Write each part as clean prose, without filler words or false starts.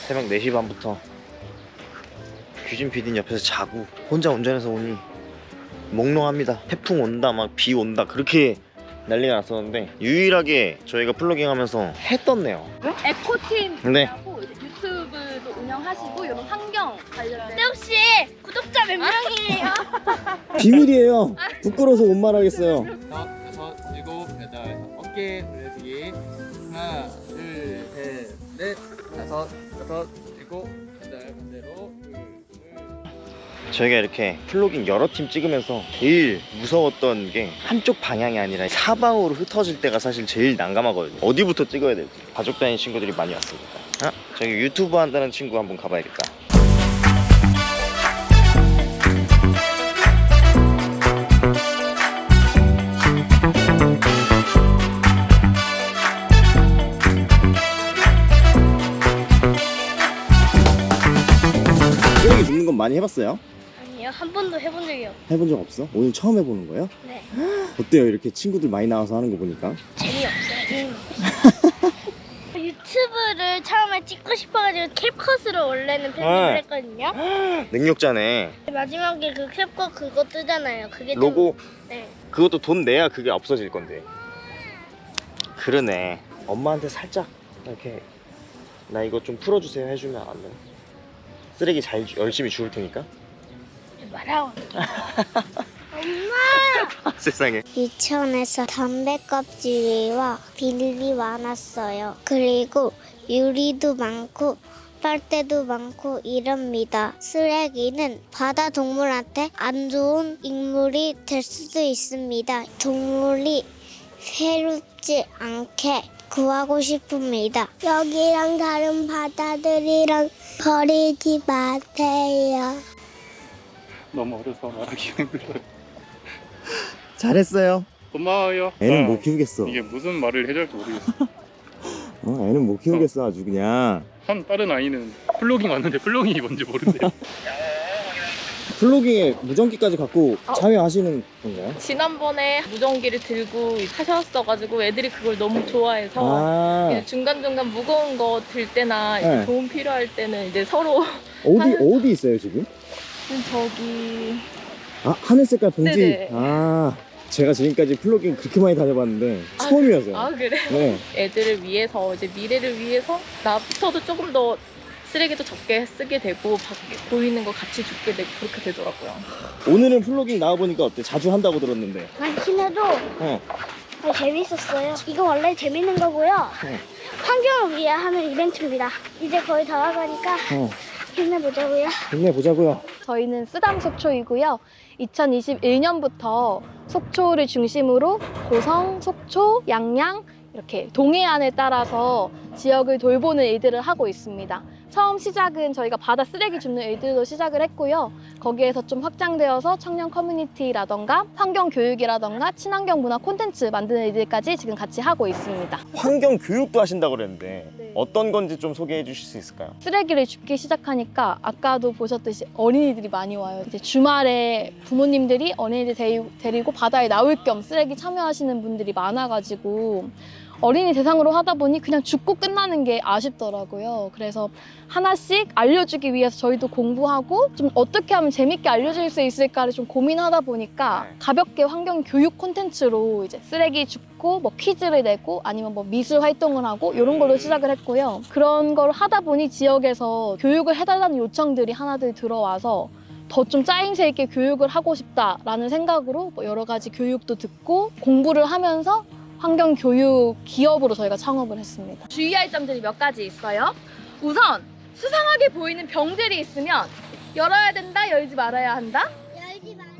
새벽 4시 반부터 규진 PD는 옆에서 자고 혼자 운전해서 오니 몽롱합니다. 태풍 온다 막 비 온다 그렇게 난리가 났었는데 유일하게 저희가 플로깅 하면서 해 떴네요. 에코팀이라고 네. 유튜브도 운영하시고 이런 환경 관련된. 혹시 구독자 몇 명이에요? 비밀이에요. 부끄러워서 못 말하겠어요. 6, 7, 8 어깨 돌려주기. 하나, 둘, 셋, 넷, 다섯, 여섯, 일곱, 여덟. 반대로 둘, 둘. 저희가 이렇게 플로깅 여러 팀 찍으면서 제일 무서웠던 게 한쪽 방향이 아니라 사방으로 흩어질 때가 사실 제일 난감하거든요. 어디부터 찍어야 될지. 가족 단위 친구들이 많이 왔습니다. 아, 저기 유튜브 한다는 친구 한번 가봐야겠다. 쓰레기 줍는 건 많이 해봤어요? 아니요, 한 번도 해본 적이 없어요. 해본 적 없어? 오늘 처음 해보는 거예요? 네. 어때요? 이렇게 친구들 많이 나와서 하는 거 보니까? 재미없어요. 유튜브를 처음에 찍고 싶어가지고 캡컷으로 원래는 편집을 했거든요. 능력자네. 마지막에 그 캡컷 그거 뜨잖아요. 그게 좀- 로고 네. 그것도 돈 내야 그게 없어질 건데. 그러네. 엄마한테 살짝 이렇게 나 이거 좀 풀어주세요 해주면 안 돼? 쓰레기 잘 열심히 주울 테니까. 말하고. 세상에. 유치원에서 담배 껍질과 비닐이 많았어요. 그리고 유리도 많고 빨대도 많고 이럽니다. 쓰레기는 바다 동물한테 안 좋은 인물이 될 수도 있습니다. 동물이 괴롭지 않게 구하고 싶습니다. 여기랑 다른 바다들이랑 버리지 마세요. 너무 어려서 말하기 힘들어요. 잘했어요. 고마워요. 애는 아, 못 키우겠어. 이게 무슨 말을 해야 될지 모르겠어. 애는 못 키우겠어 아주 그냥. 한 다른 아이는 플로깅 왔는데 플로깅이 뭔지 모른대요. 플로깅에 무전기까지 갖고 참여하시는 건가요? 지난번에 무전기를 들고 하셨어가지고 애들이 그걸 너무 좋아해서 아, 그냥 중간중간 무거운 거 들 때나 이제 네. 도움 필요할 때는 이제 서로 어디 있어요 지금? 저기 아, 하늘 색깔 봉지. 네네. 아, 제가 지금까지 플로깅 그렇게 많이 다녔는데 처음이어서요. 아 그래? 네. 애들을 위해서 이제 미래를 위해서 나부터도 조금 더 쓰레기도 적게 쓰게 되고 밖에 보이는 거 같이 줍게 되고 그렇게 되더라고요. 오늘은 플로깅 나와보니까 어때? 자주 한다고 들었는데. 많긴 해도 어. 재밌었어요. 이거 원래 재밌는 거고요. 환경을 위해 하는 이벤트입니다. 이제 거의 다 와가니까 힘내보자고요. 힘내보자고요. 저희는 쓰담 속초이고요. 2021년부터 속초를 중심으로 고성, 속초, 양양 이렇게 동해안에 따라서 지역을 돌보는 일들을 하고 있습니다. 처음 시작은 저희가 바다 쓰레기 줍는 일들로 시작을 했고요. 거기에서 좀 확장되어서 청년 커뮤니티라던가 환경 교육이라던가 친환경 문화 콘텐츠 만드는 일들까지 지금 같이 하고 있습니다. 환경 교육도 하신다고 그랬는데 네. 어떤 건지 좀 소개해 주실 수 있을까요? 쓰레기를 줍기 시작하니까 아까도 보셨듯이 어린이들이 많이 와요. 이제 주말에 부모님들이 어린이들 데리고 바다에 나올 겸 쓰레기 참여하시는 분들이 많아가지고 어린이 대상으로 하다 보니 그냥 줍고 끝나는 게 아쉽더라고요. 그래서 하나씩 알려주기 위해서 저희도 공부하고 좀 어떻게 하면 재밌게 알려줄 수 있을까를 좀 고민하다 보니까 가볍게 환경 교육 콘텐츠로 이제 쓰레기 줍고 뭐 퀴즈를 내고 아니면 뭐 미술 활동을 하고 이런 걸로 시작을 했고요. 그런 걸 하다 보니 지역에서 교육을 해달라는 요청들이 하나둘 들어와서 더 좀 짜임새 있게 교육을 하고 싶다라는 생각으로 뭐 여러 가지 교육도 듣고 공부를 하면서 환경교육 기업으로 저희가 창업을 했습니다. 주의할 점들이 몇 가지 있어요. 우선 수상하게 보이는 병들이 있으면 열어야 된다, 열지 말아야 한다. 열지 말아요.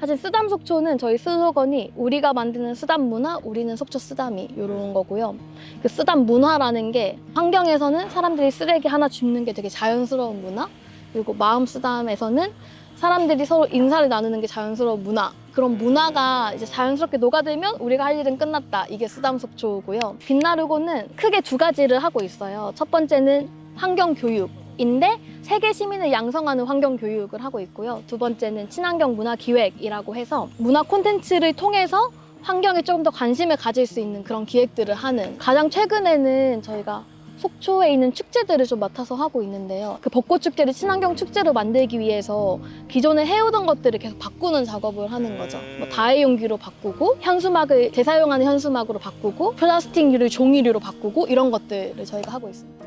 사실 쓰담 속초는 저희 슬로건이 우리가 만드는 쓰담 문화, 우리는 속초 쓰담이 이런 거고요. 그 쓰담 문화라는 게 환경에서는 사람들이 쓰레기 하나 줍는 게 되게 자연스러운 문화, 그리고 마음 쓰담에서는 사람들이 서로 인사를 나누는 게 자연스러운 문화, 그런 문화가 이제 자연스럽게 녹아들면 우리가 할 일은 끝났다. 이게 쓰담 속초고요. 빛나르고는 크게 두 가지를 하고 있어요. 첫 번째는 환경교육인데 세계 시민을 양성하는 환경교육을 하고 있고요. 두 번째는 친환경 문화기획이라고 해서 문화 콘텐츠를 통해서 환경에 조금 더 관심을 가질 수 있는 그런 기획들을 하는, 가장 최근에는 저희가 속초에 있는 축제들을 좀 맡아서 하고 있는데요. 그 벚꽃 축제를 친환경 축제로 만들기 위해서 기존에 해오던 것들을 계속 바꾸는 작업을 하는 거죠. 뭐 다회용기로 바꾸고 현수막을 재사용하는 현수막으로 바꾸고 플라스틱류를 종이류로 바꾸고 이런 것들을 저희가 하고 있습니다.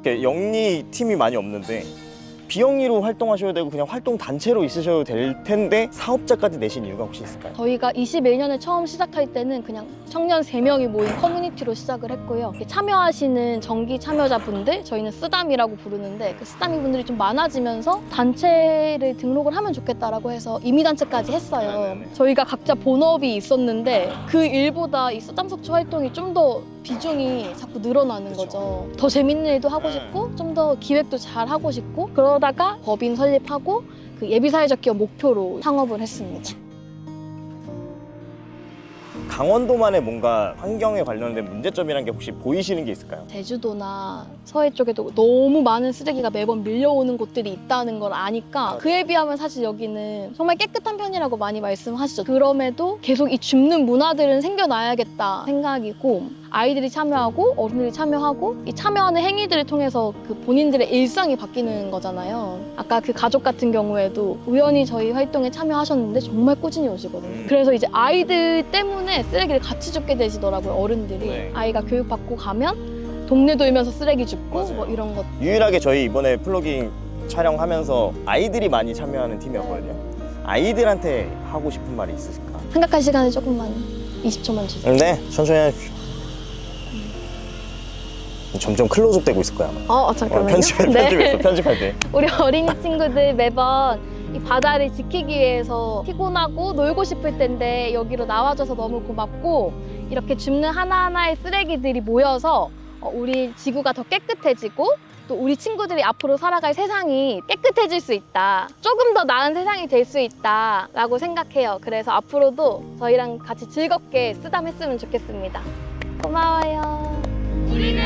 이렇게 영리 팀이 많이 없는데 비영리로 활동하셔야 되고 그냥 활동 단체로 있으셔도 될 텐데 사업자까지 내신 이유가 혹시 있을까요? 저희가 21년에 처음 시작할 때는 그냥 청년 3명이 모인 커뮤니티로 시작을 했고요. 이렇게 참여하시는 정기 참여자분들, 저희는 쓰담이라고 부르는데 그 쓰담이 분들이 좀 많아지면서 단체를 등록을 하면 좋겠다라고 해서 임의단체까지 했어요. 네네네. 저희가 각자 본업이 있었는데 그 일보다 이 쓰담 속초 활동이 좀 더 비중이 자꾸 늘어나는 그쵸. 거죠. 더 재밌는 일도 하고 싶고 좀 더 기획도 잘 하고 싶고 그러다가 법인 설립하고 그 예비사회적 기업 목표로 창업을 했습니다. 강원도만의 뭔가 환경에 관련된 문제점이란 게 혹시 보이시는 게 있을까요? 제주도나 서해 쪽에도 너무 많은 쓰레기가 매번 밀려오는 곳들이 있다는 걸 아니까 그에 비하면 사실 여기는 정말 깨끗한 편이라고 많이 말씀하시죠. 그럼에도 계속 이 줍는 문화들은 생겨나야겠다 생각이고 아이들이 참여하고 어른들이 참여하고 이 참여하는 행위들을 통해서 그 본인들의 일상이 바뀌는 거잖아요. 아까 그 가족 같은 경우에도 우연히 저희 활동에 참여하셨는데 정말 꾸준히 오시거든요. 그래서 이제 아이들 때문에 쓰레기를 같이 줍게 되시더라고요, 어른들이. 네. 아이가 교육받고 가면 동네 돌면서 쓰레기 줍고 맞아요. 뭐 이런 것. 유일하게 저희 이번에 플로깅 촬영하면서 아이들이 많이 참여하는 팀이었거든요. 아이들한테 하고 싶은 말이 있으실까? 생각할 시간을 조금만 20초만 주세요. 네, 천천히 하십시오. 점점 클로즈업 되고 있을 거야 아마. 잠깐만요. 편집했어, 편집할 때. 우리 어린이 친구들 매번 이 바다를 지키기 위해서 피곤하고 놀고 싶을 텐데 여기로 나와줘서 너무 고맙고 이렇게 줍는 하나하나의 쓰레기들이 모여서 우리 지구가 더 깨끗해지고 또 우리 친구들이 앞으로 살아갈 세상이 깨끗해질 수 있다. 조금 더 나은 세상이 될 수 있다 라고 생각해요. 그래서 앞으로도 저희랑 같이 즐겁게 쓰담했으면 좋겠습니다. 고마워요. 우리는